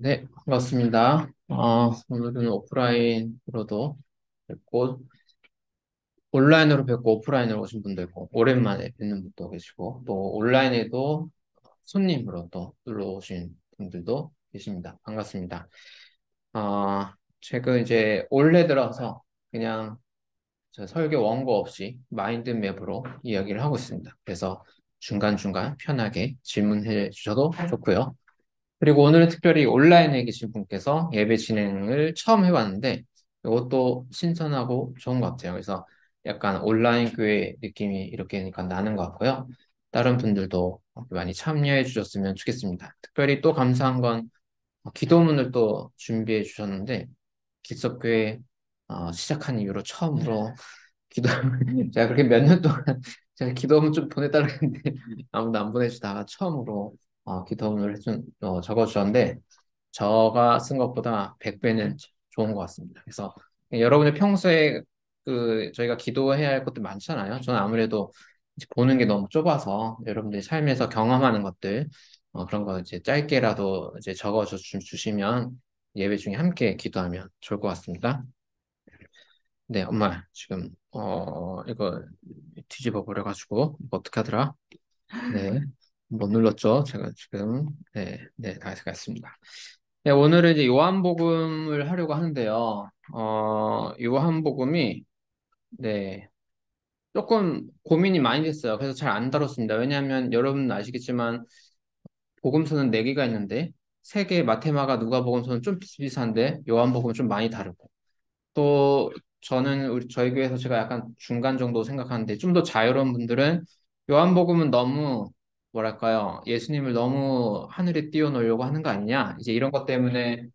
네, 반갑습니다. 오늘은 오프라인으로도 뵙고, 온라인으로 뵙고, 오프라인으로 오신 분도 있고, 오랜만에 뵙는 분도 계시고, 또 온라인에도 손님으로 또 놀러 오신 분들도 계십니다. 반갑습니다. 최근 이제 올해 들어서 그냥 저 설교 원고 없이 마인드맵으로 이야기를 하고 있습니다. 그래서 중간중간 편하게 질문해 주셔도 좋고요. 그리고 오늘은 특별히 온라인에 계신 분께서 예배 진행을 처음 해봤는데 이것도 신선하고 좋은 것 같아요. 그래서 약간 온라인 교회 느낌이 이렇게 니까 나는 것 같고요. 다른 분들도 많이 참여해 주셨으면 좋겠습니다. 특별히 또 감사한 건 기도문을 또 준비해 주셨는데 기석교회 시작한 이후로 처음으로 기도 제가 그렇게 몇 년 동안 제가 기도문 좀 보내달라 했는데 아무도 안 보내주다가 처음으로 기도문을 적어주셨는데 저가 쓴 것보다 100배는 좋은 것 같습니다. 그래서 여러분의 평소에 저희가 기도해야 할 것도 많잖아요. 저는 아무래도 이제 보는 게 너무 좁아서 여러분들이 삶에서 경험하는 것들 그런 거 이제 짧게라도 이제 주시면 예배 중에 함께 기도하면 좋을 것 같습니다. 네, 엄마 지금 이거 뒤집어 버려가지고 이거 어떻게 하더라? 네, 못 눌렀죠? 제가 지금 다 했습니다. 네, 오늘은 이제 요한복음을 하려고 하는데요. 요한복음이 네 조금 고민이 많이 됐어요. 그래서 잘 안 다뤘습니다. 왜냐하면 여러분 아시겠지만 복음서는 네 개가 있는데 세 개 마테마가 누가복음서는 좀 비슷비슷한데 요한복음은 좀 많이 다르고 또 저는 저희 교회에서 제가 약간 중간 정도 생각하는데 좀 더 자유로운 분들은 요한복음은 너무 뭐랄까요? 예수님을 너무 하늘에 띄워놓으려고 하는 거 아니냐? 이제 이런 것 때문에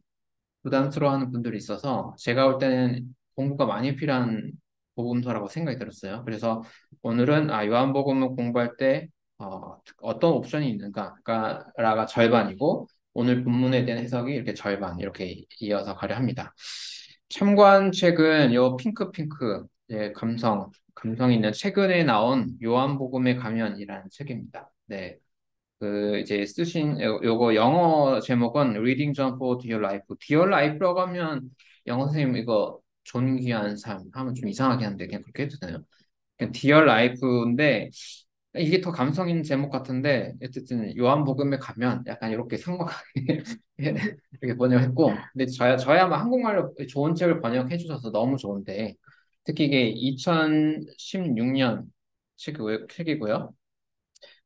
부담스러워하는 분들이 있어서 제가 볼 때는 공부가 많이 필요한 복음서라고 생각이 들었어요. 그래서 오늘은 요한복음을 공부할 때 어떤 옵션이 있는가가 절반이고 오늘 본문에 대한 해석이 이렇게 절반 이렇게 이어서 가려 합니다. 참고한 책은 요 핑크핑크 감성 있는 최근에 나온 요한복음의 가면이라는 책입니다. 네. 이제 쓰신 요거 영어 제목은 Reading John for Dear Life. Dear Life라고 하면 영어 선생님 이거 존귀한 삶 하면 좀 이상하게 한데 그냥 그렇게 해도 되나요? 그냥 Dear Life인데 이게 더 감성 있는 제목 같은데 어쨌든 요한복음에 가면 약간 이렇게 상막하게 이렇게 번역했고 근데 저야 뭐 한국말로 좋은 책을 번역해 주셔서 너무 좋은데 특히 이게 2016년 책이고요.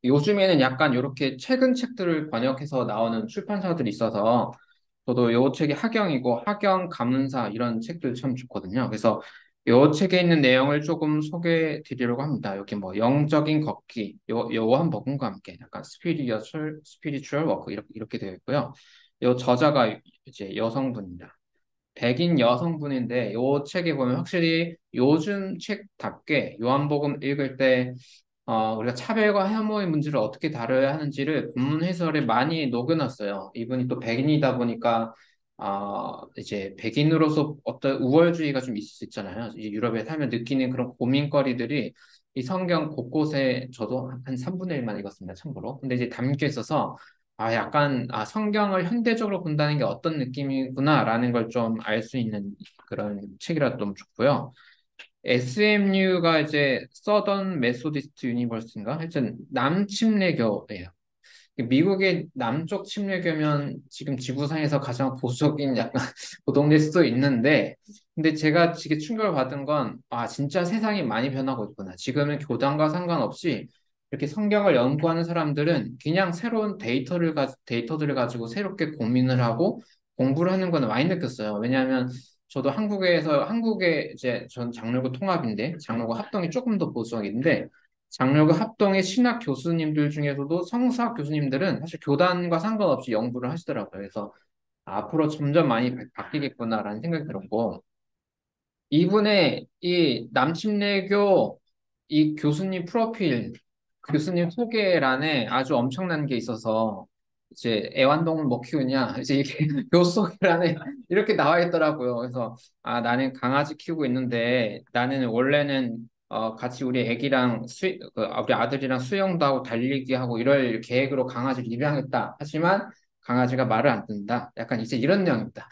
요즘에는 약간 이렇게 최근 책들을 번역해서 나오는 출판사들이 있어서 저도 요 책이 학영이고 학영 가문사 이런 책들 참 좋거든요. 그래서 요 책에 있는 내용을 조금 소개해 드리려고 합니다. 여기 뭐 영적인 걷기, 요한복음과 함께 약간 스피리추얼 워크 이렇게 되어 있고요. 요 저자가 이제 여성분입니다. 백인 여성분인데 요 책에 보면 확실히 요즘 책답게 요한복음 읽을 때 우리가 차별과 혐오의 문제를 어떻게 다뤄야 하는지를 본문 해설에 많이 녹여놨어요. 이분이 또 백인이다 보니까 이제 백인으로서 어떤 우월주의가 좀 있을 수 있잖아요. 이제 유럽에 살면 느끼는 그런 고민거리들이 이 성경 곳곳에 저도 한 3분의 1만 읽었습니다. 참고로. 근데 이제 담겨 있어서 약간 성경을 현대적으로 본다는 게 어떤 느낌이구나라는 걸 좀 알 수 있는 그런 책이라 좀 좋고요. SMU가 이제 서던 메소디스트 유니버스인가? 하여튼 남침례교예요. 미국의 남쪽 침례교면 지금 지구상에서 가장 보수적인 약간 고동일 수도 있는데, 근데 제가 되게 충격을 받은 건, 진짜 세상이 많이 변하고 있구나. 지금은 교단과 상관없이 이렇게 성경을 연구하는 사람들은 그냥 새로운 데이터들을 가지고 새롭게 고민을 하고 공부를 하는 건 많이 느꼈어요. 왜냐하면 저도 한국에 이제 전 장로교 통합인데, 장로교 합동이 조금 더 보수적인데, 장로교 합동의 신학 교수님들 중에서도 성서학 교수님들은 사실 교단과 상관없이 연구를 하시더라고요. 그래서 앞으로 점점 많이 바뀌겠구나라는 생각이 들었고, 이분의 이 남침례교 이 교수님 프로필, 교수님 소개란에 아주 엄청난 게 있어서 이제 애완동물 뭐 키우냐 이제 이게 교수 소개란에 이렇게 나와 있더라고요. 그래서 나는 강아지 키우고 있는데 나는 원래는 같이 우리 애기랑 우리 아들이랑 수영도 하고 달리기 하고 이럴 계획으로 강아지를 입양했다. 하지만 강아지가 말을 안 듣는다. 약간 이제 이런 내용입니다.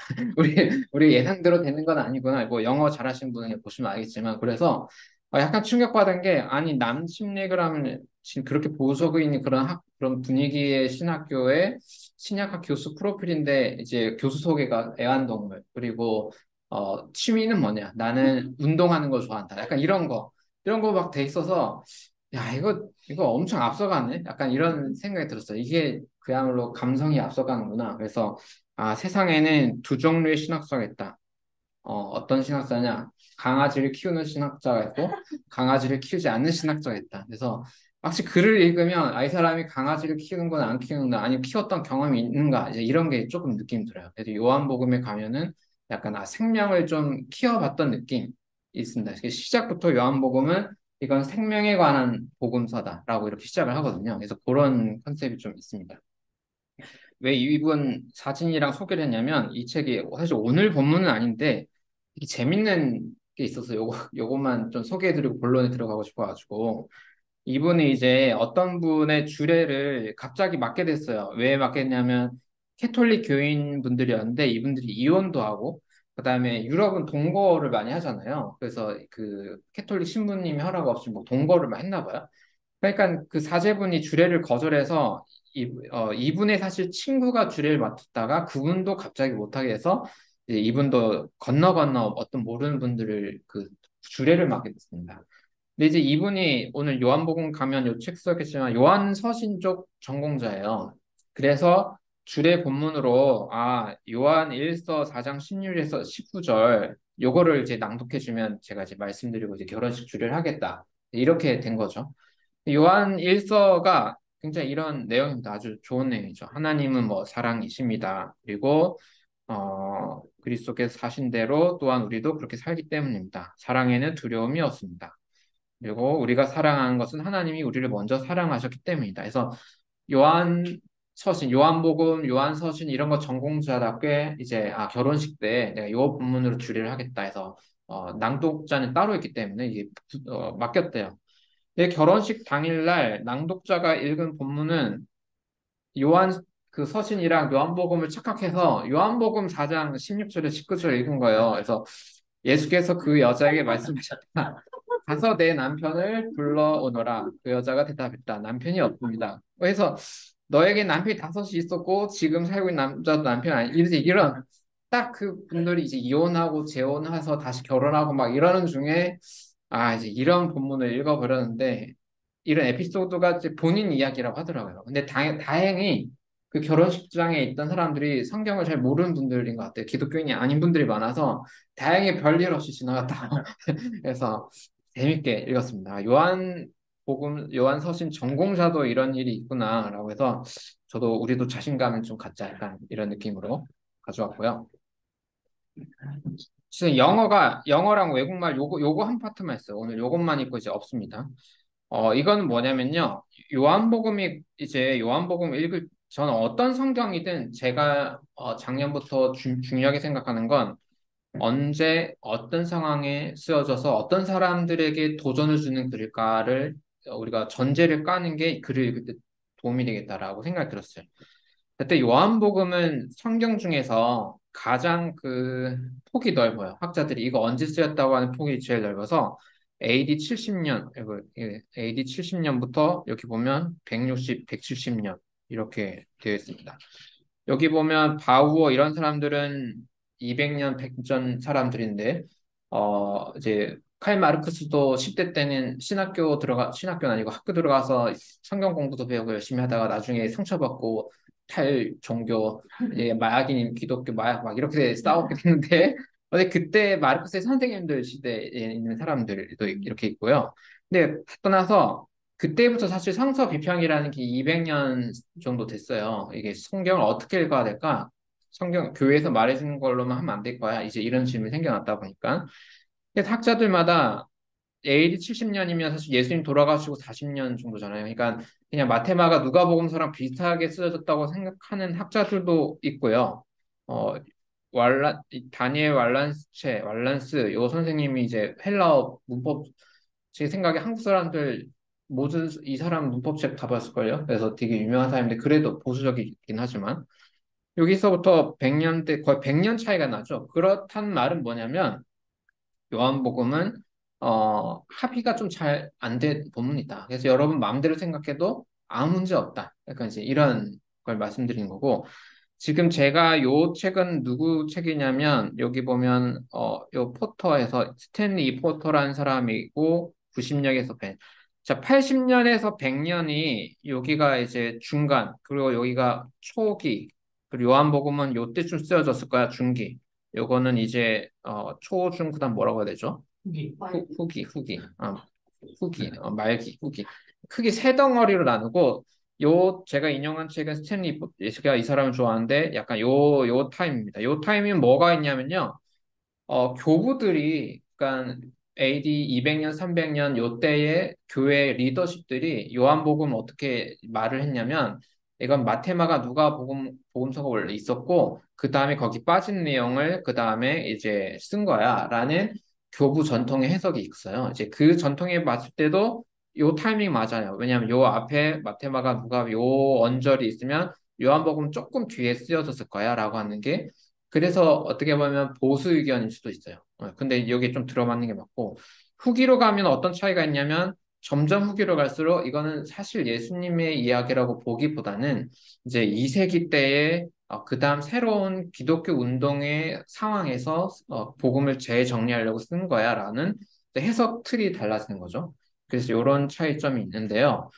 우리 예상대로 되는 건 아니구나. 뭐 영어 잘하시는 분은 보시면 알겠지만 그래서 약간 충격받은 게 아니 남심리그라면 지금 그렇게 보수적인 그런 분위기의 신학교의 신약학 교수 프로필인데 이제 교수 소개가 애완동물 그리고 취미는 뭐냐? 나는 운동하는 걸 좋아한다. 약간 이런 거 막 돼 있어서 야, 이거 엄청 앞서가네? 약간 이런 생각이 들었어요. 이게 그야말로 감성이 앞서가는구나. 그래서, 세상에는 두 종류의 신학자가 있다. 어떤 신학자냐? 강아지를 키우는 신학자가 있고, 강아지를 키우지 않는 신학자가 있다. 그래서, 확실히 글을 읽으면, 이 사람이 강아지를 키우는 건 안 키우는가, 아니면 키웠던 경험이 있는가, 이제 이런 게 조금 느낌이 들어요. 그래서 요한복음에 가면은 약간, 생명을 좀 키워봤던 느낌이 있습니다. 그래서 시작부터 요한복음은 이건 생명에 관한 복음서다라고 이렇게 시작을 하거든요. 그래서 그런 컨셉이 좀 있습니다. 왜 이분 사진이랑 소개를 했냐면 이 책이 사실 오늘 본문은 아닌데 되게 재밌는 게 있어서 요것만 좀 소개해드리고 본론에 들어가고 싶어가지고 이분이 이제 어떤 분의 주례를 갑자기 맡게 됐어요. 왜 맡게 됐냐면 캐톨릭 교인 분들이었는데 이분들이 이혼도 하고 그다음에 유럽은 동거를 많이 하잖아요. 그래서 그 캐톨릭 신부님이 허락 없이 뭐 동거를 많이 했나 봐요. 그러니까 그 사제분이 주례를 거절해서 이분의 사실 친구가 주례를 맡았다가 그분도 갑자기 못하게 해서 이제 이분도 건너 어떤 모르는 분들을 그 주례를 맡게 됐습니다. 근데 이제 이분이 오늘 요한복음 가면 요 책 써겠지만 요한 서신 쪽 전공자예요. 그래서 주례 본문으로 요한 1서 4장 16에서 19절 요거를 이제 낭독해 주면 제가 이제 말씀드리고 이제 결혼식 주례를 하겠다. 이렇게 된 거죠. 요한 1서가 굉장히 이런 내용입니다. 아주 좋은 내용이죠. 하나님은 뭐 사랑이십니다. 그리고 그리스도께서 사신 대로 또한 우리도 그렇게 살기 때문입니다. 사랑에는 두려움이 없습니다. 그리고 우리가 사랑하는 것은 하나님이 우리를 먼저 사랑하셨기 때문이다. 그래서 요한 서신, 요한복음, 요한 서신 이런 거 전공자답게 이제 결혼식 때 내가 요 본문으로 주례를 하겠다 해서 낭독자는 따로 있기 때문에 이게 맡겼대요. 내 결혼식 당일날 낭독자가 읽은 본문은 요한 그 서신이랑 요한복음을 착각해서 요한복음 4장 16절에 19절 읽은 거예요. 그래서 예수께서 그 여자에게 말씀하셨다. 가서 내 남편을 불러오너라. 그 여자가 대답했다. 남편이 없습니다. 그래서 너에게 남편이 다섯이 있었고 지금 살고 있는 남자도 남편 아니 이런 딱 그 분들이 이제 이혼하고 재혼해서 다시 결혼하고 막 이러는 중에 이제 이런 본문을 읽어버렸는데 이런 에피소드가 이제 본인 이야기라고 하더라고요. 근데 다행히 그 결혼식장에 있던 사람들이 성경을 잘 모르는 분들인 것 같아요. 기독교인이 아닌 분들이 많아서 다행히 별일 없이 지나갔다. 그래서 재밌게 읽었습니다. 요한 서신 전공자도 이런 일이 있구나라고 해서 저도 우리도 자신감을 좀 갖자 약간 이런 느낌으로 가져왔고요. 지금 영어랑 외국말 요거 한 파트만 있어요. 오늘 요것만 있고 이제 없습니다. 이거는 뭐냐면요. 요한복음 읽을 저는 어떤 성경이든 제가 작년부터 중요하게 생각하는 건 언제 어떤 상황에 쓰여져서 어떤 사람들에게 도전을 주는 글일까를 우리가 전제를 까는 게 글을 읽을 때 도움이 되겠다라고 생각이 들었어요. 그때 요한복음은 성경 중에서 가장 그 폭이 넓어요. 학자들이 이거 언제 쓰였다고 하는 폭이 제일 넓어서 AD 70년, AD 70년부터 여기 보면 160, 170년 이렇게 되어 있습니다. 여기 보면 바우어 이런 사람들은 200년, 100전 사람들인데 이제 칼 마르크스도 10대 때는 신학교는 아니고 학교 들어가서 성경 공부도 배우고 열심히 하다가 나중에 상처받고 종교, 마약인 기독교 마약 막 이렇게 싸우게 됐는데 근데 그때 마르크스의 선생님들 시대에 있는 사람들도 이렇게 있고요. 근데 떠나서 그때부터 사실 성서 비평이라는 게 200년 정도 됐어요. 이게 성경을 어떻게 읽어야 될까? 성경 교회에서 말해주는 걸로만 하면 안 될 거야. 이제 이런 질문이 생겨났다 보니까. 그래서 학자들마다 AD 70년이면 사실 예수님 돌아가시고 40년 정도잖아요. 그러니까 그냥 마테마가 누가복음서랑 비슷하게 쓰여졌다고 생각하는 학자들도 있고요. 어, 다니엘 왈란스 요 선생님이 이제 헬라어 문법 제 생각에 한국 사람들 모든 이 사람 문법책 다 봤을걸요. 그래서 되게 유명한 사람인데 그래도 보수적이긴 하지만 여기서부터 100년대 거의 100년 차이가 나죠. 그렇단 말은 뭐냐면 요한복음은 합의가 좀 잘 안 된 본문이다. 그래서 여러분 마음대로 생각해도 아무 문제 없다. 약간 이제 이런 걸 말씀드리는 거고 지금 제가 요 책은 누구 책이냐면 여기 보면 요 포터에서 스탠리 포터라는 사람이고 90년에서 100. 자, 80년에서 100년이 여기가 이제 중간 그리고 여기가 초기 그리고 요한복음은 요때쯤 쓰여졌을 거야 중기. 요거는 이제 초중 그다음 뭐라고 해야 되죠? 후기 말기 후기 크게 세 덩어리로 나누고 요 제가 인용한 책은 스탠리 제가 이 사람을 좋아하는데 약간 요 타임입니다. 요 타임이 뭐가 있냐면요. 교부들이, 그러니까 AD 200년, 300년 요때의 교회 리더십들이 요한복음 어떻게 말을 했냐면 이건 마테마가 누가복음 복음서가 원래 있었고 그 다음에 거기 빠진 내용을 그 다음에 이제 쓴 거야라는 교부 전통의 해석이 있어요. 이제 그 전통에 봤을 때도 요 타이밍 맞아요. 왜냐하면 요 앞에 마테마가 누가 요 언절이 있으면 요한복음 조금 뒤에 쓰여졌을 거야라고 하는 게 그래서 어떻게 보면 보수 의견일 수도 있어요. 근데 여기 좀 들어맞는 게 맞고 후기로 가면 어떤 차이가 있냐면 점점 후기로 갈수록 이거는 사실 예수님의 이야기라고 보기보다는 이제 2세기 때의 그다음 새로운 기독교 운동의 상황에서 복음을 재정리하려고 쓴 거야라는 해석 틀이 달라지는 거죠. 그래서 이런 차이점이 있는데요.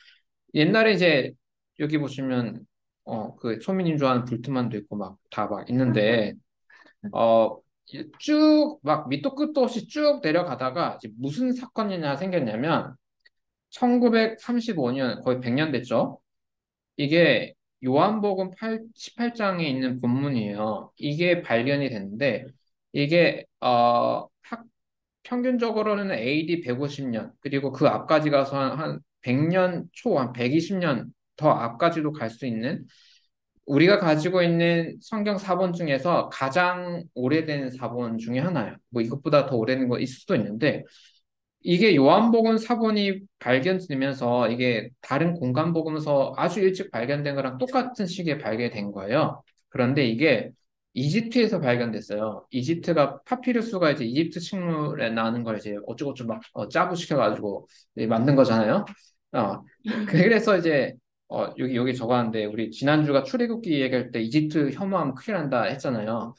옛날에 이제 여기 보시면 그 소민님 좋아하는 불트만도 있고 막 다 막 있는데 어, 쭉, 막 밑도 끝도 없이 쭉 내려가다가 이제 무슨 사건이냐 생겼냐면 1935년, 거의 100년 됐죠? 이게 요한복음 18장에 있는 본문이에요. 이게 발견이 됐는데 이게 평균적으로는 AD 150년 그리고 그 앞까지 가서 한 100년 초, 한 120년 더 앞까지도 갈 수 있는 우리가 가지고 있는 성경 사본 중에서 가장 오래된 사본 중에 하나예요. 뭐 이것보다 더 오래된 거 있을 수도 있는데 이게 요한복음 사본이 발견되면서 이게 다른 공간복음서 아주 일찍 발견된 거랑 똑같은 시기에 발견된 거예요. 그런데 이게 이집트에서 발견됐어요. 이집트가 파피루스가 이제 이집트 식물에 나는 걸 이제 어쩌고저쩌고 막 짜부시켜가지고 만든 거잖아요. 어, 그래서 이제 여기 적었는데 우리 지난주가 출애굽기 얘기할 때 이집트 혐오하면 큰일 난다 했잖아요.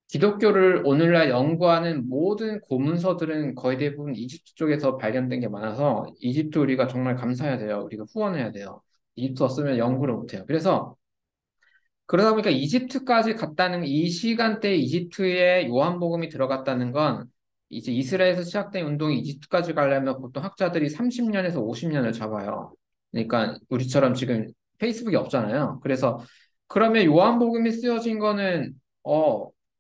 기독교를 오늘날 연구하는 모든 고문서들은 거의 대부분 이집트 쪽에서 발견된 게 많아서 이집트 우리가 정말 감사해야 돼요. 우리가 후원해야 돼요. 이집트 없으면 연구를 못해요. 그래서 그러다 보니까 이집트까지 갔다는 이 시간대에 이집트에 요한복음이 들어갔다는 건 이제 이스라엘에서 시작된 운동이 이집트까지 가려면 보통 학자들이 30년에서 50년을 잡아요. 그러니까 우리처럼 지금 페이스북이 없잖아요. 그래서 그러면 요한복음이 쓰여진 거는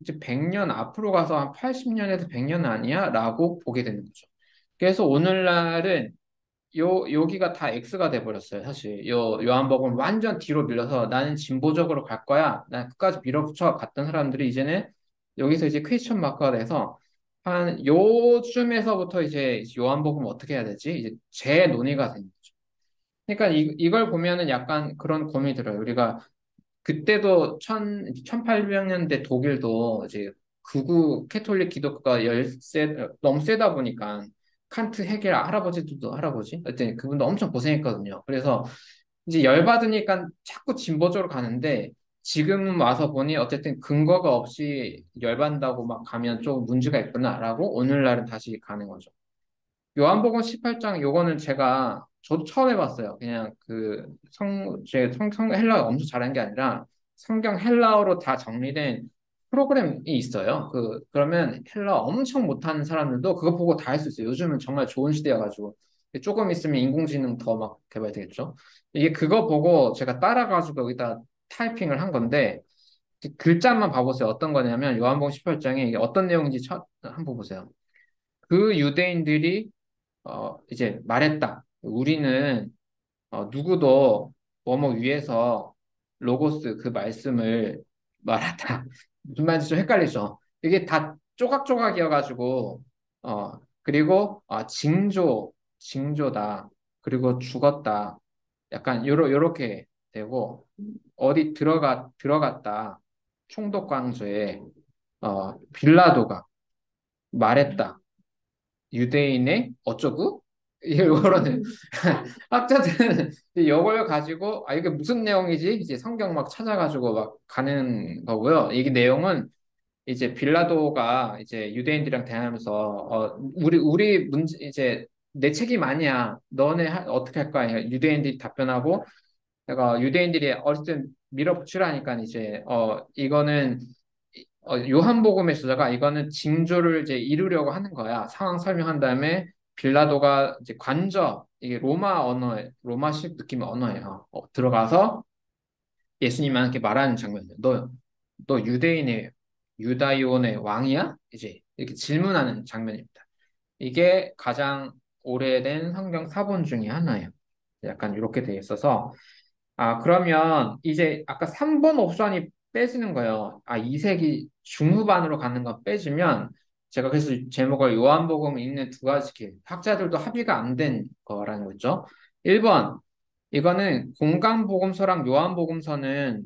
이제 100년 앞으로 가서 한 80년에서 100년 아니야? 라고 보게 되는 거죠. 그래서 오늘날은 여기가 다 X가 돼버렸어요, 사실. 요한복음 완전 뒤로 밀려서 나는 진보적으로 갈 거야. 난 끝까지 밀어붙여 갔던 사람들이 이제는 여기서 이제 퀘스천 마크가 돼서 한 요쯤에서부터 이제 요한복음 어떻게 해야 되지? 이제 재논의가 되는 거죠. 그러니까 이걸 보면은 약간 그런 고민이 들어요. 우리가 그때도 1800년대 독일도 이제 극우 캐톨릭 기독교가 너무 세다 보니까 칸트 헤겔 할아버지들도 할아버지 하여튼 그분도 엄청 고생했거든요. 그래서 이제 열받으니까 자꾸 진보적으로 가는데 지금 와서 보니 어쨌든 근거가 없이 열받는다고 막 가면 좀 문제가 있구나라고 오늘날은 다시 가는 거죠. 요한복음 18장 요거는 저도 처음 해봤어요. 그냥 제 헬라어 엄청 잘한 게 아니라 성경 헬라어로 다 정리된 프로그램이 있어요. 그러면 헬라어 엄청 못하는 사람들도 그거 보고 다 할 수 있어요. 요즘은 정말 좋은 시대여가지고 조금 있으면 인공지능 더 막 개발되겠죠. 이게 그거 보고 제가 따라가지고 여기다 타이핑을 한 건데 글자만 봐보세요. 어떤 거냐면 요한복음 18장에 이게 어떤 내용인지 한번 보세요. 그 유대인들이 이제 말했다. 우리는 누구도 뭐뭐 위해서 로고스 그 말씀을 말하다. 무슨 말인지 좀 헷갈리죠. 이게 다 조각조각이어가지고 그리고 징조다. 그리고 죽었다. 약간 요렇게 되고 어디 들어갔다. 총독 강조에 빌라도가 말했다. 유대인의 어쩌고? 이거는 학자들은 이걸 가지고 이게 무슨 내용이지? 이제 성경 막 찾아가지고 막 가는 거고요. 이게 내용은 이제 빌라도가 이제 유대인들이랑 대화하면서 우리 문제 이제 내 책임 아니야. 너네 어떻게 할 거야? 유대인들이 답변하고 내가 유대인들이 어렸을 때 밀어붙이라니까 이제 이거는 요한복음의 저자가 이거는 징조를 이제 이루려고 하는 거야. 상황 설명한 다음에 빌라도가 이제 관저 이게 로마 언어에 로마식 느낌의 언어예요. 들어가서 예수님한테 말하는 장면이에요. 너 유대인의 유다이온의 왕이야? 이제 이렇게 질문하는 장면입니다. 이게 가장 오래된 성경 사본 중에 하나예요. 약간 이렇게 돼 있어서 그러면 이제 아까 3번 옵션이 빼지는 거예요. 2세기 중후반으로 가는 거 빼지면 제가 그래서 제목을 요한복음 읽는 두 가지 길. 학자들도 합의가 안 된 거라는 거죠. 1번, 이거는 공간복음서랑 요한복음서는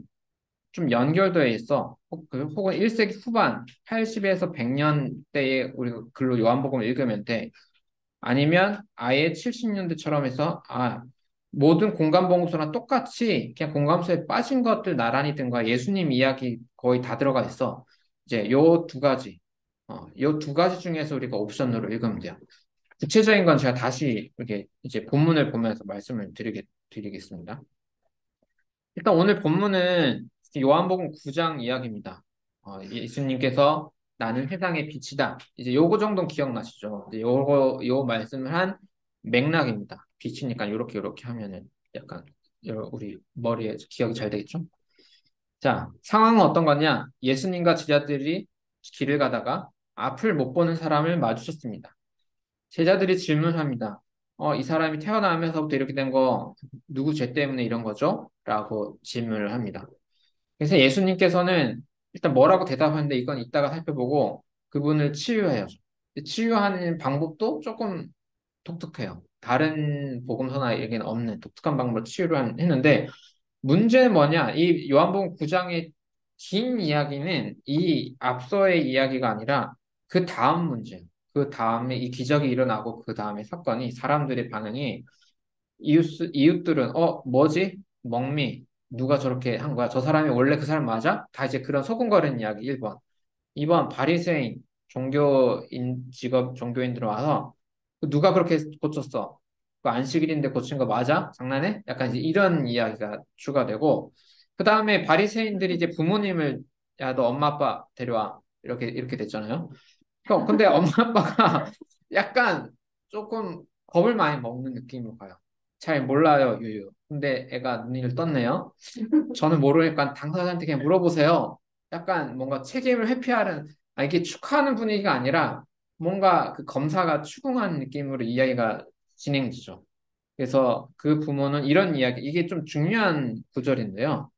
좀 연결되어 있어. 혹은 1세기 후반 80에서 100년대에 우리 글로 요한복음을 읽으면 돼. 아니면 아예 70년대처럼 해서 모든 공간봉투랑 똑같이 그냥 공감소에 빠진 것들 나란히 든 거야. 예수님 이야기 거의 다 들어가 있어. 이제 요 두 가지, 요 두 가지 중에서 우리가 옵션으로 읽으면 돼요. 구체적인 건 제가 다시 이렇게 이제 본문을 보면서 말씀을 드리겠습니다. 일단 오늘 본문은 요한복음 9장 이야기입니다. 예수님께서 나는 세상의 빛이다. 이제 요거 정도는 기억나시죠? 이제 요 말씀을 한 맥락입니다. 빛이니까 요렇게 하면은 약간 우리 머리에 기억이 잘 되겠죠? 자, 상황은 어떤 거냐? 예수님과 제자들이 길을 가다가 앞을 못 보는 사람을 마주쳤습니다. 제자들이 질문합니다. 이 사람이 태어나면서부터 이렇게 된 거 누구 죄 때문에 이런 거죠? 라고 질문을 합니다. 그래서 예수님께서는 일단 뭐라고 대답하는데 이건 이따가 살펴보고 그분을 치유해요. 치유하는 방법도 조금 독특해요. 다른 복음서나에게는 없는 독특한 방법으로 했는데 문제는 뭐냐? 이 요한복음 9장의 긴 이야기는 이 앞서의 이야기가 아니라 그 다음 문제, 그 다음에 이 기적이 일어나고 그 다음에 사건이 사람들의 반응이 이웃들은 뭐지? 멍미 누가 저렇게 한 거야? 저 사람이 원래 그 사람 맞아? 다 이제 그런 소곤거리는 이야기 1번. 2번 바리새인 종교인들 와서 누가 그렇게 고쳤어? 그 안식일인데 고친 거 맞아? 장난해? 약간 이제 이런 이야기가 추가되고 그 다음에 바리새인들이 이제 부모님을 야 너 엄마 아빠 데려와 이렇게 됐잖아요. 근데 엄마 아빠가 약간 조금 겁을 많이 먹는 느낌으로 가요. 잘 몰라요, 유유. 근데 애가 눈을 떴네요. 저는 모르니까 당사자한테 그냥 물어보세요. 약간 뭔가 책임을 회피하는, 이게 축하하는 분위기가 아니라 뭔가 그 검사가 추궁하는 느낌으로 이야기가 진행되죠. 그래서 그 부모는 이런 이야기, 이게 좀 중요한 구절인데요.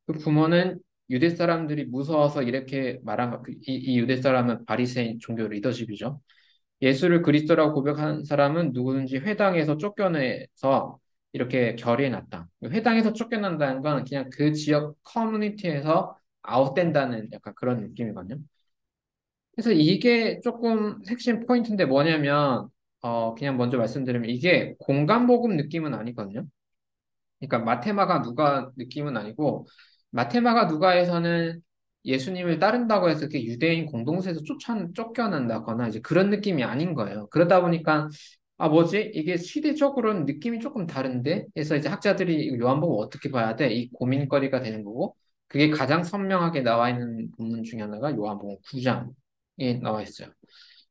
그 부모는 유대 사람들이 무서워서 이렇게 말한 것, 이 유대 사람은 바리새인 종교 리더십이죠. 예수를 그리스도라고 고백한 사람은 누구든지 회당에서 쫓겨내서 이렇게 결의해놨다. 회당에서 쫓겨난다는 건 그냥 그 지역 커뮤니티에서 아웃된다는 약간 그런 느낌이거든요. 그래서 이게 조금 핵심 포인트인데 뭐냐면, 그냥 먼저 말씀드리면 이게 공간복음 느낌은 아니거든요. 그러니까 마테마가 누가 느낌은 아니고 마테마가 누가에서는 예수님을 따른다고 해서 이렇게 유대인 공동체에서 쫓겨난다거나 이제 그런 느낌이 아닌 거예요. 그러다 보니까 뭐지? 이게 시대적으로는 느낌이 조금 다른데? 그래서 이제 학자들이 요한복음 어떻게 봐야 돼? 이 고민거리가 되는 거고 그게 가장 선명하게 나와 있는 본문 중에 하나가 요한복음 9장에 나와 있어요.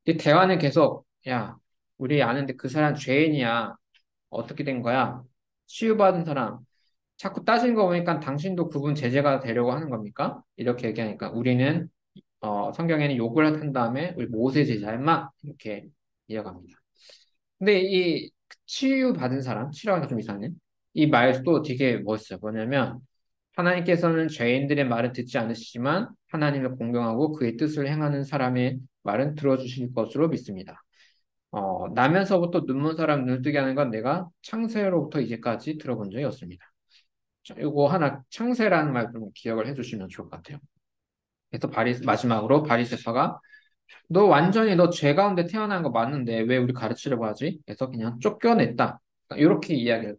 이 대화는 계속 야, 우리 아는데 그 사람 죄인이야. 어떻게 된 거야? 치유받은 사람. 자꾸 따지는 거 보니까 당신도 그분 제재가 되려고 하는 겁니까? 이렇게 얘기하니까 우리는 성경에는 욕을 한 다음에 우리 모세 제자의 막 이렇게 이어갑니다. 근데 이 치유받은 사람, 치료하니까 좀 이상해. 이 말도 되게 멋있어요. 뭐냐면 하나님께서는 죄인들의 말을 듣지 않으시지만 하나님을 공경하고 그의 뜻을 행하는 사람의 말은 들어주실 것으로 믿습니다. 나면서부터 눈먼 사람 눈을 뜨게 하는 건 내가 창세로부터 이제까지 들어본 적이 없습니다. 자, 이거 하나 창세라는 말 좀 기억을 해주시면 좋을 것 같아요. 그래서 마지막으로 바리세파가 너 완전히 너 죄 가운데 태어난 거 맞는데 왜 우리 가르치려고 하지? 그래서 그냥 쫓겨냈다. 이렇게 이야기했거든.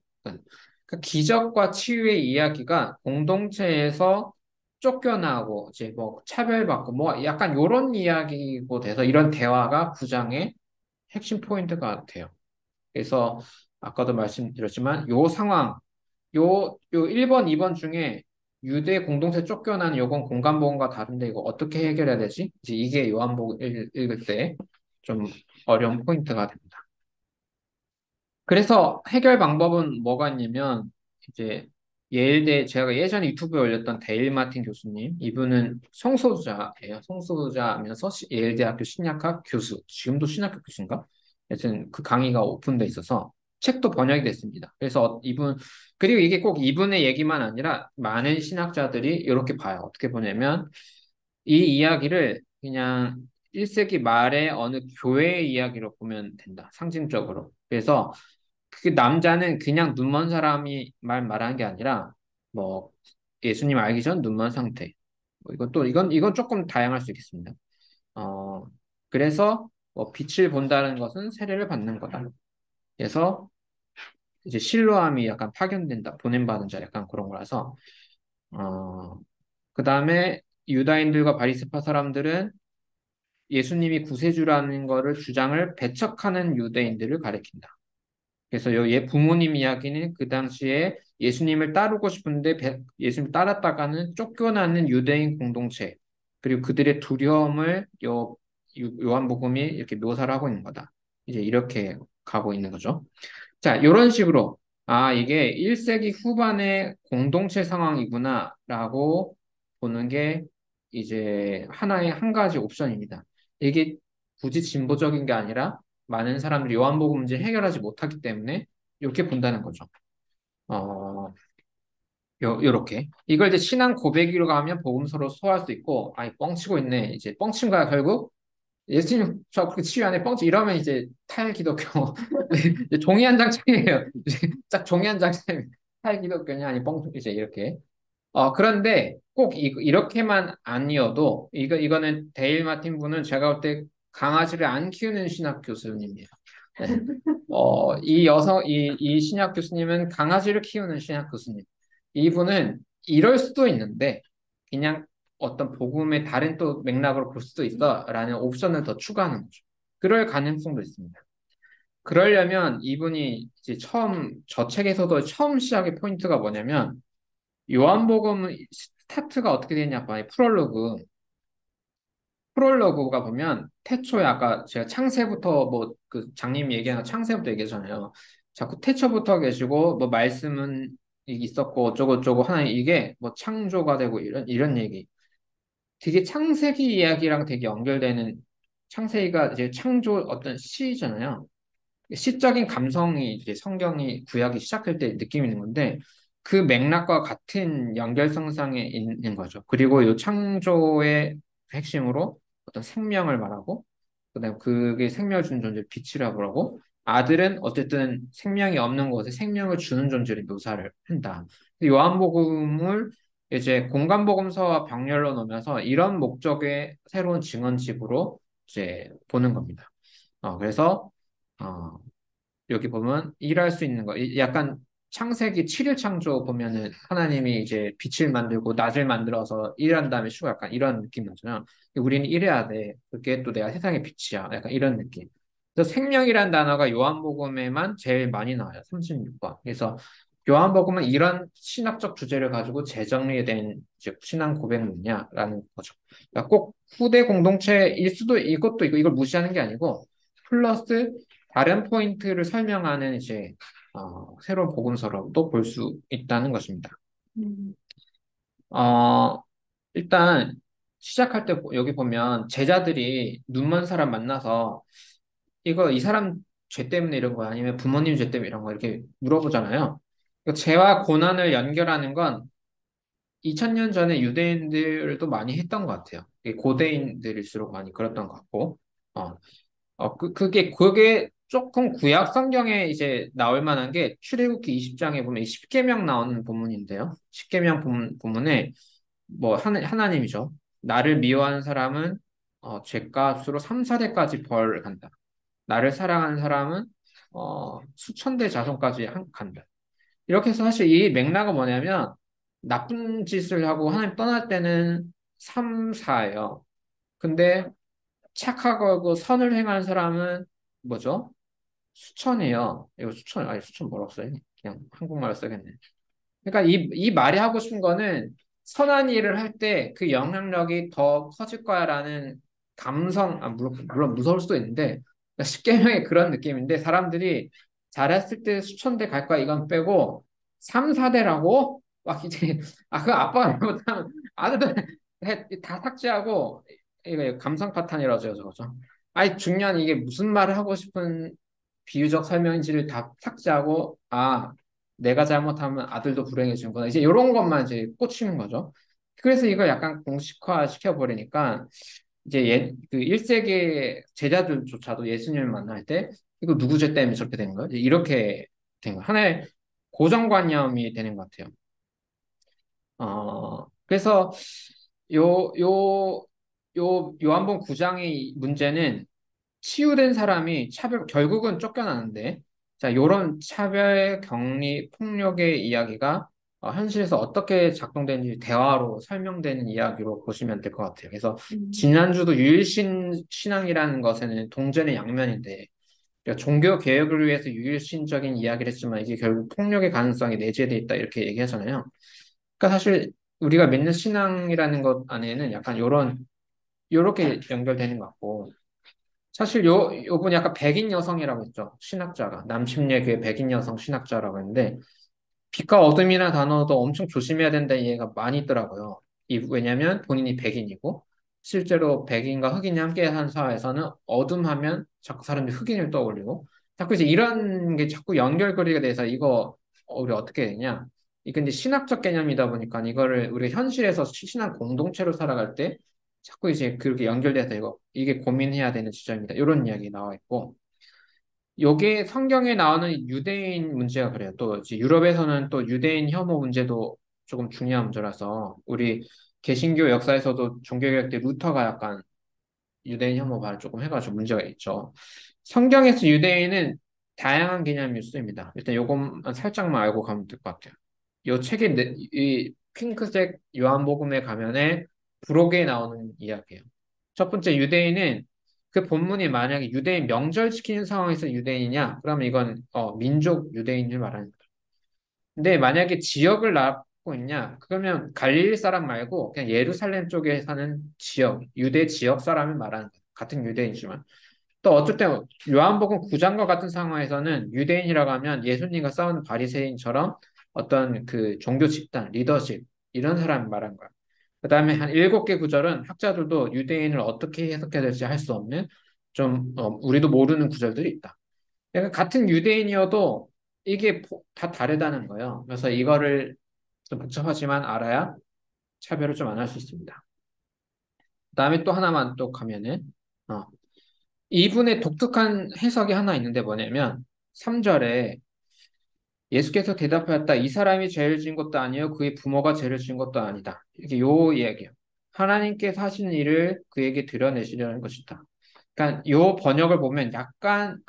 그러니까 기적과 치유의 이야기가 공동체에서 쫓겨나고 이제 뭐 차별받고 뭐 약간 이런 이야기고 돼서 이런 대화가 구장의 핵심 포인트가 돼요. 그래서 아까도 말씀드렸지만 요 상황, 요 1번, 2번 중에 유대 공동체 쫓겨난 요건 공간보험과 다른데 이거 어떻게 해결해야 되지? 이제 이게 요한복음 읽을 때 좀 어려운 포인트가 됩니다. 그래서 해결 방법은 뭐가 있냐면 이제 예일대 제가 예전에 유튜브에 올렸던 데일 마틴 교수님 이분은 성소수자예요. 성소수자면서 예일대학교 신약학 교수 지금도 신약학 교수인가? 하여튼 그 강의가 오픈돼 있어서 책도 번역이 됐습니다. 그래서 이분 그리고 이게 꼭 이분의 얘기만 아니라 많은 신학자들이 이렇게 봐요. 어떻게 보냐면 이 이야기를 그냥 1세기 말에 어느 교회의 이야기로 보면 된다. 상징적으로. 그래서 그 남자는 그냥 눈먼 사람이 말하는 게 아니라 뭐 예수님 알기 전 눈먼 상태. 뭐 이건 조금 다양할 수 있겠습니다. 어 그래서 뭐 빛을 본다는 것은 세례를 받는 거다. 그래서 이제 실로암이 약간 파견된다, 보냄받은 자 약간 그런 거라서 그다음에 유다인들과 바리새파 사람들은 예수님이 구세주라는 거를 주장을 배척하는 유대인들을 가리킨다. 그래서 얘 부모님 이야기는 그 당시에 예수님을 따르고 싶은데 예수님 따랐다가는 쫓겨나는 유대인 공동체 그리고 그들의 두려움을 요한복음이 이렇게 묘사를 하고 있는 거다. 이제 이렇게 가고 있는 거죠. 자, 이런 식으로 이게 1세기 후반의 공동체 상황이구나라고 보는 게 이제 하나의 한 가지 옵션입니다. 이게 굳이 진보적인 게 아니라 많은 사람들이 요한복음 문제 해결하지 못하기 때문에 이렇게 본다는 거죠. 어, 요렇게. 이걸 이제 신앙 고백으로 가면 복음서로 소화할 수 있고, 뻥치고 있네. 이제 뻥친 거야, 결국. 예수님 저 그 치유 안에 뻥치 이러면 이제 탈기독교 이제 종이 한 장 차이예요. 이제 딱 종이 한 장 차이 탈기독교냐 아니 뻥 이제 이렇게 그런데 꼭 이렇게만 아니어도 이거는 데일 마틴 분은 제가 볼 때 강아지를 안 키우는 신학 교수님이에요. 네. 이 신학 교수님은 강아지를 키우는 신학 교수님. 이분은 이럴 수도 있는데 그냥 어떤 복음의 다른 또 맥락으로 볼 수도 있어라는 옵션을 더 추가하는 거죠. 그럴 가능성도 있습니다. 그러려면 이분이 이제 저 책에서도 처음 시작의 포인트가 뭐냐면 요한복음 스타트가 어떻게 되냐 봐요. 프롤로그가 보면 태초에 아까 제가 창세부터 뭐 그 장님이 얘기한 창세부터 얘기하잖아요. 자꾸 태초부터 계시고 뭐 말씀은 있었고 어쩌고저쩌고 하나 이게 뭐 창조가 되고 이런 얘기. 되게 창세기 이야기랑 되게 연결되는 창세기가 이제 창조 어떤 시잖아요. 시적인 감성이 이제 성경이 구약이 시작할 때 느낌이 있는 건데 그 맥락과 같은 연결성상에 있는 거죠. 그리고 이 창조의 핵심으로 어떤 생명을 말하고 그다음 그게 생명을 주는 존재를 빛이라고 하고 아들은 어쨌든 생명이 없는 곳에 생명을 주는 존재를 묘사를 한다. 요한복음을 이제 공간복음서와 병렬로 놓으면서 이런 목적의 새로운 증언집으로 이제 보는 겁니다. 그래서 어, 여기 보면 일할 수 있는 거, 약간 창세기 7일 창조 보면은 하나님이 이제 빛을 만들고 낮을 만들어서 일한 다음에 쉬고 약간 이런 느낌 나잖아요. 우리는 일해야 돼. 그게 또 내가 세상의 빛이야. 약간 이런 느낌. 그래서 생명이란 단어가 요한복음에만 제일 많이 나와요. 36번. 그래서 요한복음은 이런 신학적 주제를 가지고 재정리된 이제 신앙 고백문이냐라는 거죠. 그러니까 꼭 후대 공동체일 수도 이것도 이걸 무시하는 게 아니고 플러스 다른 포인트를 설명하는 이제 새로운 복음서로도 볼 수 있다는 것입니다. 음, 어, 일단 시작할 때 여기 보면 제자들이 눈먼 사람 만나서 이 사람 죄 때문에 이런 거야 아니면 부모님 죄 때문에 이런 거 이렇게 물어보잖아요. 죄와 고난을 연결하는 건 2000년 전에 유대인들도 많이 했던 것 같아요. 고대인들일수록 많이 그랬던 것 같고. 어, 그게 조금 구약 성경에 이제 나올 만한 게 출애굽기 20장에 보면 이 십계명 나오는 본문인데요. 십계명 본문에 뭐 하나님이죠. 나를 미워하는 사람은 죗값으로 3, 4대까지 벌 간다. 나를 사랑하는 사람은 수천 대 자손까지 간다. 이렇게 해서 사실 이 맥락은 뭐냐면 나쁜 짓을 하고 하나님 떠날 때는 3, 4예요. 근데 착하고 선을 행하는 사람은 뭐죠? 수천이에요. 이거 수천, 아니 수천 뭐라고 써요? 그냥 한국말로 써야겠네. 그러니까 이 말이 하고 싶은 거는 선한 일을 할 때 그 영향력이 더 커질 거야라는 감성, 물론 무서울 수도 있는데, 그러니까 십계명의 그런 느낌인데, 사람들이 잘했을 때 수천 대 갈 거야, 이건 빼고, 3, 4대라고? 막 이제, 그 아빠가 잘못하면 아들들 다 삭제하고, 이거 감성 파탄이라서 저거죠. 아니, 중요한 이게 무슨 말을 하고 싶은 비유적 설명인지를 다 삭제하고, 내가 잘못하면 아들도 불행해지는구나. 이제 이런 것만 이제 꽂히는 거죠. 그래서 이걸 약간 공식화 시켜버리니까 이제 그 1세기 제자들조차도 예수님을 만날 때 이거 누구 죄 때문에 저렇게 된 거야? 이렇게 된 거야. 하나의 고정관념이 되는 것 같아요. 그래서 요, 요, 요한복음 9장의 문제는 치유된 사람이 결국은 쫓겨나는데, 자, 요런 차별, 격리, 폭력의 이야기가 현실에서 어떻게 작동되는지 대화로 설명되는 이야기로 보시면 될 것 같아요. 그래서 지난주도 신앙이라는 것에는 동전의 양면인데, 그러니까 종교 개혁을 위해서 유일신적인 이야기를 했지만 이게 결국 폭력의 가능성이 내재돼 있다 이렇게 얘기하잖아요. 그러니까 사실 우리가 믿는 신앙이라는 것 안에는 약간 요렇게 연결되는 것 같고, 사실 요분이 약간 백인 여성이라고 했죠. 신학자가. 남침례교의 백인 여성 신학자라고 했는데, 빛과 어둠이라는 단어도 엄청 조심해야 된다는 이해가 많이 있더라고요. 왜냐면 본인이 백인이고, 실제로 백인과 흑인이 함께 한 사회에서는 어둠 하면 자꾸 사람들이 흑인을 떠올리고, 자꾸 이제 이런 게 자꾸 연결고리가 돼서 이거, 우리 어떻게 되냐. 이게 이제 신학적 개념이다 보니까 이거를 우리가 현실에서 신앙 공동체로 살아갈 때 자꾸 이제 그렇게 연결돼서 이게 고민해야 되는 지점입니다. 이런 이야기 나와 있고, 요게 성경에 나오는 유대인 문제가 그래요. 또 이제 유럽에서는 또 유대인 혐오 문제도 조금 중요한 문제라서 우리 개신교 역사에서도 종교개혁 때 루터가 약간 유대인 혐오 발을 조금 해가지고 문제가 있죠. 성경에서 유대인은 다양한 개념이 쓰입니다. 일단 요것만 살짝만 알고 가면 될 것 같아요. 요 책의 이 핑크색 요한복음의 가면에 부록에 나오는 이야기예요. 첫 번째 유대인은 그 본문이 만약에 유대인 명절 지키는 상황에서 유대인이냐? 그러면 이건 민족 유대인을 말하는 거예요. 근데 만약에 지역을 낳고 있냐? 그러면 갈릴리 사람 말고 그냥 예루살렘 쪽에 사는 유대 지역 사람을 말하는 거예요. 같은 유대인이지만. 또 어쨌든 요한복음 9장과 같은 상황에서는 유대인이라고 하면 예수님과 싸우는 바리새인처럼 어떤 그 종교 집단, 리더십 이런 사람을 말한 거야. 그다음에 한 7개 구절은 학자들도 유대인을 어떻게 해석해야 될지 할 수 없는 좀 우리도 모르는 구절들이 있다. 그러니까 같은 유대인이어도 이게 다 다르다는 거예요. 그래서 이거를 좀 복잡하지만 알아야 차별을 좀 안 할 수 있습니다. 그다음에 또 하나만 또 가면은 어, 이분의 독특한 해석이 하나 있는데 뭐냐면 3절에 예수께서 대답하였다. 이 사람이 죄를 지은 것도 아니요 그의 부모가 죄를 지은 것도 아니다. 이렇게 요 이야기예요. 하나님께서 하시는 일을 그에게 드러내시려는 것이다. 그러니까 요 번역을 보면 약간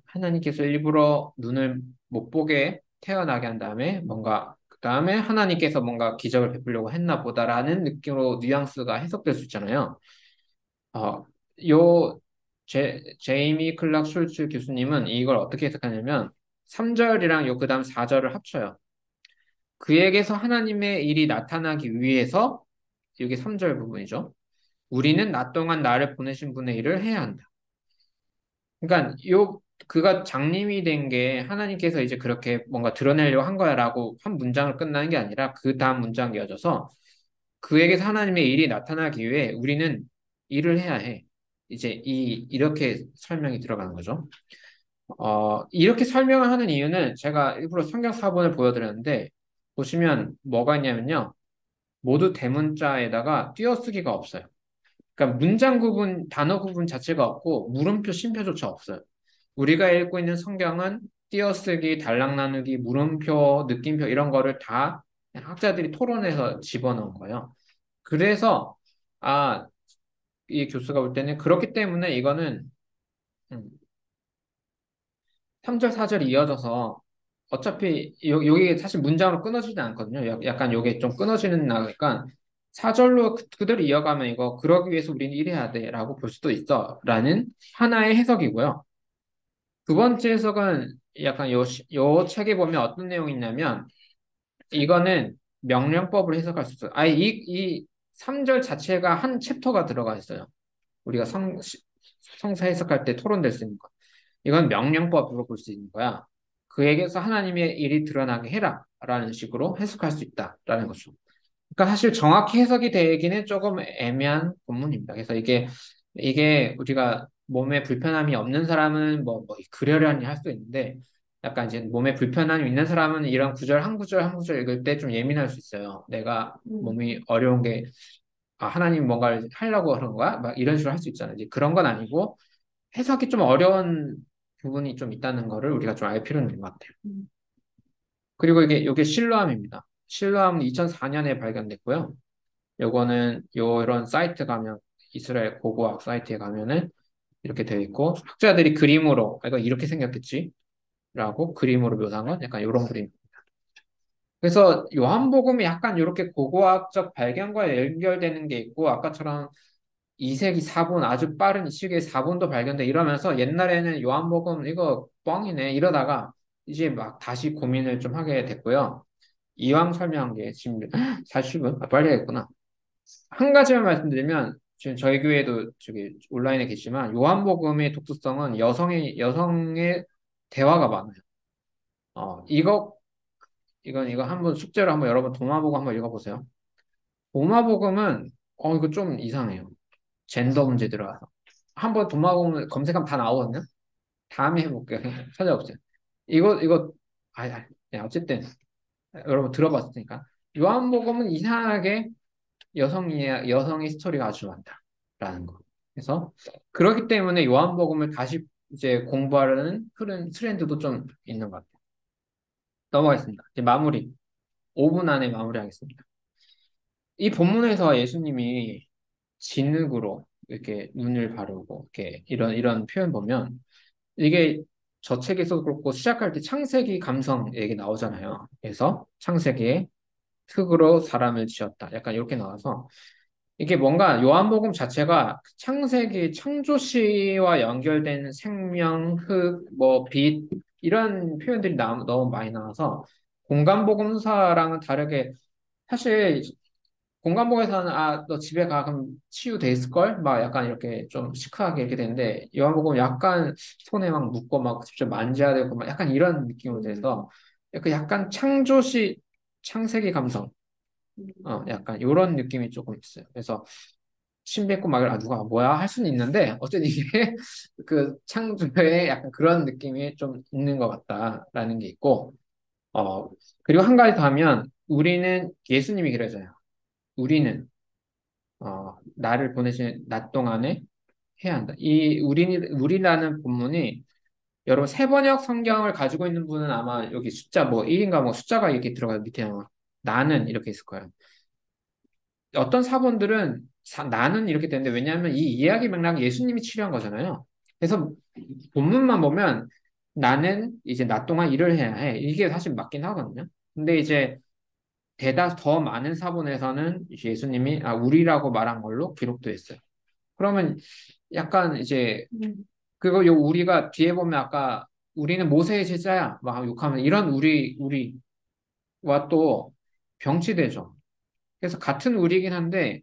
하나님께서 일부러 눈을 못 보게 태어나게 한 다음에 뭔가 그 다음에 하나님께서 뭔가 기적을 베풀려고 했나 보다라는 느낌으로 뉘앙스가 해석될 수 있잖아요. 어, 요 제이미 클락 슐츠 교수님은 이걸 어떻게 해석하냐면 3절이랑 요 그다음 4절을 합쳐요. 그에게서 하나님의 일이 나타나기 위해서 이게 3절 부분이죠. 우리는 낮 동안 나를 보내신 분의 일을 해야 한다. 그러니까 그가 장님이 된 게 하나님께서 이제 그렇게 뭔가 드러내려고 한 거야라고 한 문장을 끝나는 게 아니라 그 다음 문장이 이어져서 그에게서 하나님의 일이 나타나기 위해 우리는 일을 해야 해. 이제 이렇게 설명이 들어가는 거죠. 이렇게 설명을 하는 이유는 제가 일부러 성경 사본을 보여드렸는데 보시면 뭐가 있냐면요. 모두 대문자에다가 띄어쓰기가 없어요. 그러니까 문장 구분, 단어 구분 자체가 없고 물음표, 쉼표조차 없어요. 우리가 읽고 있는 성경은 띄어쓰기, 단락 나누기, 물음표, 느낌표 이런 거를 다 학자들이 토론해서 집어넣은 거예요. 그래서 아, 이 교수가 볼 때는 그렇기 때문에 이거는 음, 3절, 4절이 이어져서 어차피 요게 사실 문장으로 끊어지지 않거든요. 약간 요게 좀 끊어지는 나니까 4절로 그대로 이어가면 이거 그러기 위해서 우리는 이래야 돼라고 볼 수도 있어 라는 하나의 해석이고요. 두 번째 해석은 약간 요 책에 보면 어떤 내용이 있냐면 이거는 명령법을 해석할 수 있어요. 아예 이 3절 자체가 한 챕터가 들어가 있어요. 우리가 성사 해석할 때 토론될 수 있는 거. 이건 명령법으로 볼 수 있는 거야. 그에게서 하나님의 일이 드러나게 해라. 라는 식으로 해석할 수 있다라는 거죠. 그러니까 사실 정확히 해석이 되기는 조금 애매한 본문입니다. 그래서 이게 우리가 몸에 불편함이 없는 사람은 뭐 그러려니 할 수 있는데 약간 이제 몸에 불편함이 있는 사람은 이런 구절 한 구절 한 구절 읽을 때 좀 예민할 수 있어요. 내가 몸이 어려운 게 아, 하나님 뭔가를 하려고 하는 거야? 막 이런 식으로 할 수 있잖아요. 이제 그런 건 아니고 해석이 좀 어려운 부분이 좀 있다는 거를 우리가 좀 알 필요는 있는 것 같아요. 그리고 이게 실로암입니다. 실로암은 2004년에 발견됐고요. 요거는 이런 사이트 가면 이스라엘 고고학 사이트에 가면은 이렇게 되어 있고 학자들이 그림으로 아, 이거 이렇게 생겼겠지? 라고 그림으로 묘사한 건 약간 이런 그림. 그래서 요한복음이 약간 이렇게 고고학적 발견과 연결되는 게 있고 아까처럼 2세기 4분 아주 빠른 시기에 4분도 발견돼 이러면서 옛날에는 요한복음 이거 뻥이네 이러다가 이제 막 다시 고민을 좀 하게 됐고요. 이왕 설명한 게 지금 40분? 아, 빨리 했구나. 한 가지만 말씀드리면 지금 저희 교회도 저기 온라인에 계시지만 요한복음의 독특성은 여성의 대화가 많아요. 이거 한번 숙제로 한번 여러분 도마복음 한번 읽어보세요. 도마복음은 이거 좀 이상해요. 젠더 문제 들어가서 한번 도마복음 검색하면 다 나오거든요. 다음에 해볼게요. 찾아보세요. 이거 네, 어쨌든 여러분 들어봤으니까 요한복음은 이상하게 여성의 스토리가 아주 많다라는 거. 그래서 그렇기 때문에 요한복음을 다시 이제 공부하려는 흐른 트렌드도 좀 있는 것 같아요. 넘어가겠습니다. 이제 마무리. 5분 안에 마무리하겠습니다. 이 본문에서 예수님이 진흙으로 이렇게 눈을 바르고 이렇게 이런 표현 보면 이게 저 책에서도 그렇고 시작할 때 창세기 감성 얘기 나오잖아요. 그래서 창세기에 흙으로 사람을 지었다. 약간 이렇게 나와서 이게 뭔가 요한복음 자체가 창세기 창조시와 연결된 생명, 흙, 뭐 빛 이런 표현들이 너무 많이 나와서 공간복음사랑은 다르게 사실 공간복음에서는 아 너 집에 가 그럼 치유돼 있을걸? 막 약간 이렇게 좀 시크하게 이렇게 되는데 요한복음 약간 손에 막 묻고 막 직접 만져야 되고 막 약간 이런 느낌으로 돼서 약간 창조시 창세기 감성 약간 이런 느낌이 조금 있어요. 그래서 침 뱉고 막 누가 뭐야 할 수는 있는데 어쨌든 이게 그 창조에 약간 그런 느낌이 좀 있는 것 같다라는 게 있고 어 그리고 한 가지 더 하면 우리는 예수님이 그러잖아요. 우리는 나를 보내신 낮 동안에 해야 한다. 이 우리라는 본문이 여러분 세번역 성경을 가지고 있는 분은 아마 여기 숫자 뭐 1인가 뭐 숫자가 이렇게 들어가 밑에 나는 이렇게 있을 거예요. 어떤 사본들은 나는 이렇게 되는데 왜냐하면 이 이야기 맥락은 예수님이 치료한 거잖아요. 그래서 본문만 보면 나는 이제 낮 동안 일을 해야 해. 이게 사실 맞긴 하거든요. 근데 이제 대다수 더 많은 사본에서는 예수님이 우리라고 말한 걸로 기록도 했어요. 그러면 약간 이제 그거 요 우리가 뒤에 보면 아까 우리는 모세의 제자야 막 욕하면 이런 우리와 또 병치되죠. 그래서 같은 우리긴 한데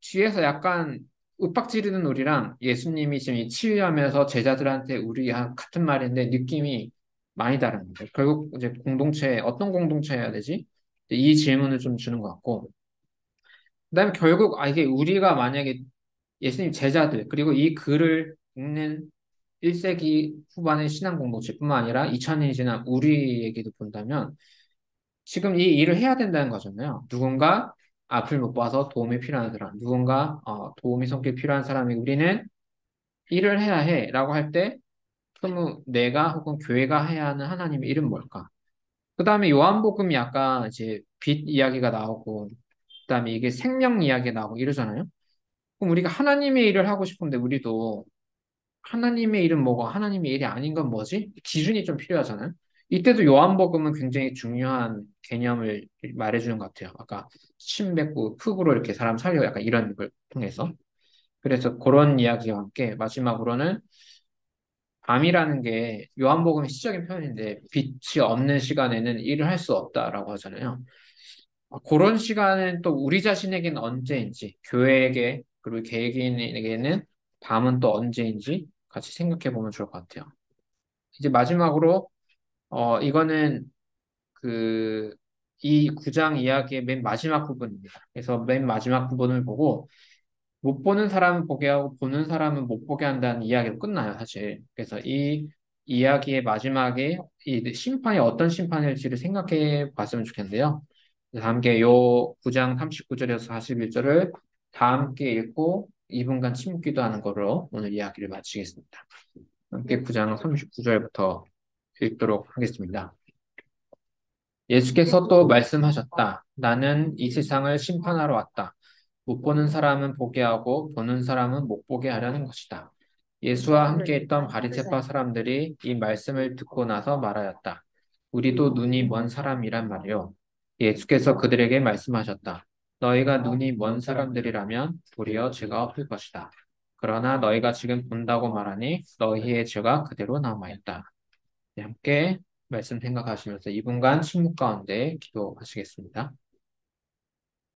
뒤에서 약간 윽박지르는 우리랑 예수님이 지금 이 치유하면서 제자들한테 우리랑 같은 말인데 느낌이 많이 다른 거죠. 결국 이제 어떤 공동체 해야 되지? 이 질문을 좀 주는 것 같고 그다음에 결국 이게 우리가 만약에 예수님 제자들 그리고 이 글을 읽는 1세기 후반의 신앙 공동체뿐만 아니라 2000년이 지난 우리에게도 본다면 지금 이 일을 해야 된다는 거잖아요. 누군가 앞을 못 봐서 도움이 필요한 사람, 누군가 도움이 손길 필요한 사람이 우리는 일을 해야 해라고 할 때 그러면 내가 혹은 교회가 해야 하는 하나님의 일은 뭘까? 그 다음에 요한복음이 아까 이제 빛 이야기가 나오고 그 다음에 이게 생명 이야기가 나오고 이러잖아요. 그럼 우리가 하나님의 일을 하고 싶은데 우리도 하나님의 일은 뭐고 하나님의 일이 아닌 건 뭐지? 기준이 좀 필요하잖아요. 이때도 요한복음은 굉장히 중요한 개념을 말해주는 것 같아요. 아까 침 뱉고 흙으로 이렇게 사람 살려 약간 이런 걸 통해서. 그래서 그런 이야기와 함께 마지막으로는 밤이라는 게 요한복음의 시적인 표현인데 빛이 없는 시간에는 일을 할 수 없다라고 하잖아요. 그런 시간은 또 우리 자신에게는 언제인지, 교회에게, 그리고 개개인에게는 밤은 또 언제인지 같이 생각해 보면 좋을 것 같아요. 이제 마지막으로, 이거는 그, 이 9장 이야기의 맨 마지막 부분입니다. 그래서 맨 마지막 부분을 보고, 못 보는 사람은 보게 하고, 보는 사람은 못 보게 한다는 이야기로 끝나요, 사실. 그래서 이 이야기의 마지막에 이 심판이 어떤 심판일지를 생각해 봤으면 좋겠는데요. 그래서 함께 요 9장 39절에서 41절을 다 함께 읽고 2분간 침기도 하는 거로 오늘 이야기를 마치겠습니다. 함께 9장 39절부터 읽도록 하겠습니다. 예수께서 또 말씀하셨다. 나는 이 세상을 심판하러 왔다. 못 보는 사람은 보게 하고 보는 사람은 못 보게 하려는 것이다. 예수와 함께 있던 바리새파 사람들이 이 말씀을 듣고 나서 말하였다. 우리도 눈이 먼 사람이란 말이요. 예수께서 그들에게 말씀하셨다. 너희가 눈이 먼 사람들이라면 도리어 죄가 없을 것이다. 그러나 너희가 지금 본다고 말하니 너희의 죄가 그대로 남아있다. 네, 함께 말씀 생각하시면서 2분간 침묵 가운데 기도하시겠습니다.